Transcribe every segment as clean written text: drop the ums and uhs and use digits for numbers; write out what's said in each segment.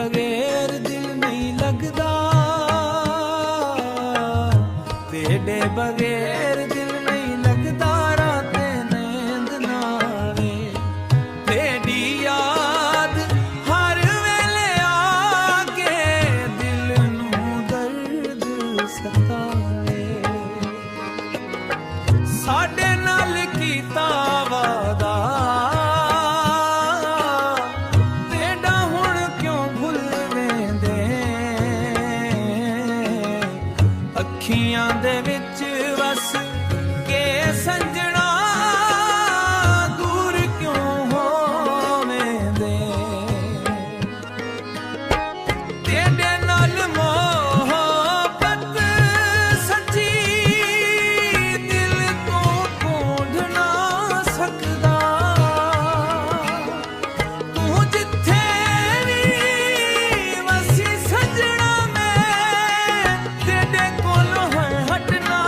बगैर दिल नहीं लगदा, तेरे बगैर दिल नहीं लगदा, रातें नींद ना आवे, तेरी याद हर वेले आके दिल नूं दर्द सतावे। साडे नाल कीता वादा अखियां दे विच वस के संजना दूर क्यों होवेंदे, तेरे नाल मोहब्बत सच्ची दिल तो ढूंढ ना सकदा, तू जिथे भी वसी सजना मैं तेरे कोलों हट ना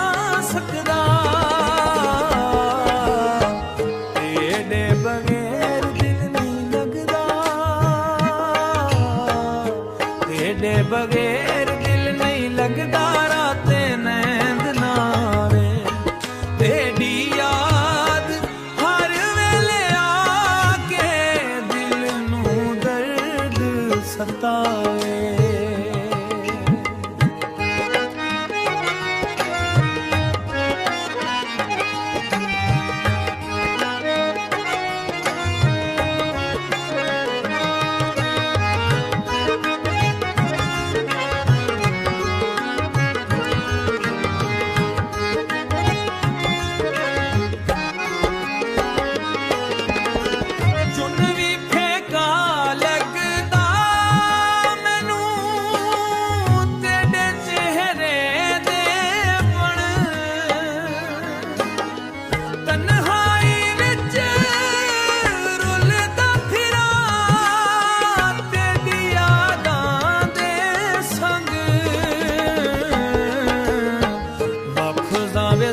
सकदा, तेरे बगैर दिल नहीं लगदा, तेरे बगैर दिल नहीं लगदा, रातें नींद ना आवे, तेरी याद हर वेले आके दिल नूं दर्द सतावे।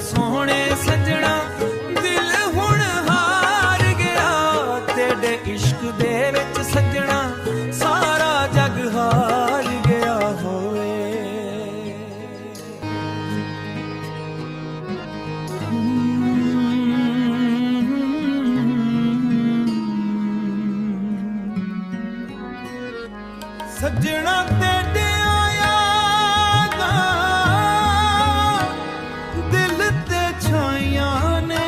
सोहणे सजना दिल हुण हार गया, तेरे इश्क दे विच सजना सारा जग हार गया होवे। सजना तेरे आया ने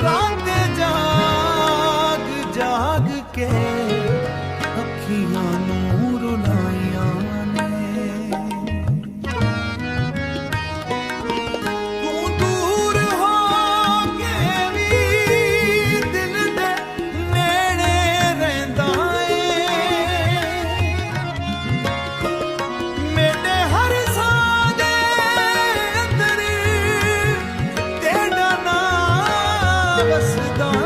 रात जाग जाग के अखियां नूं रुलाइयां ने, तू दूर हो के भी दिल दे नेड़े रहिंदा ए, मेरे हर वसदा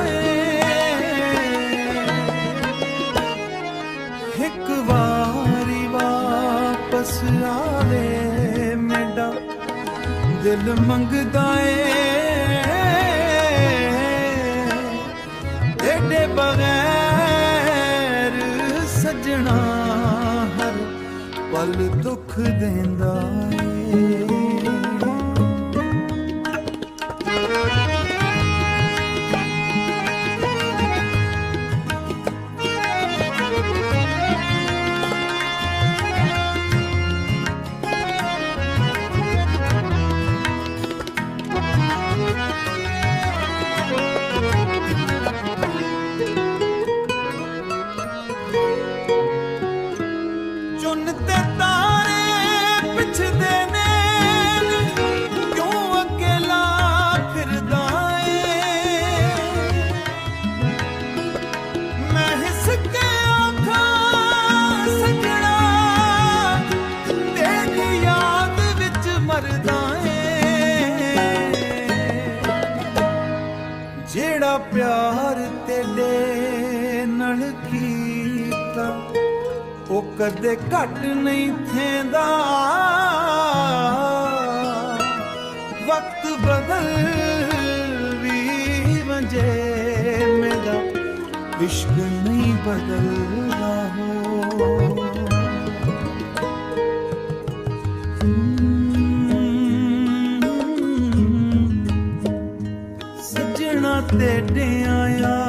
एक बारी वापस आवे मेरा दिल मंगदा तेरे बगैर सजना हर पल दुख देंदा चुनते तारे पिछदे ने क्यों अकेला फिरदा मैं हिस के आखा सजना तेरी याद विच मरदा जेड़ा प्यार तेरे नाल कीता वो कदे घट नहीं थेंदा वक्त बदल भी वंजे मेरा इश्क नहीं बदलदा हो सजना तेडियां यादां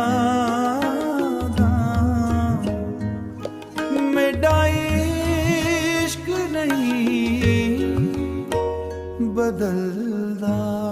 मेरा इश्क नहीं बदलदा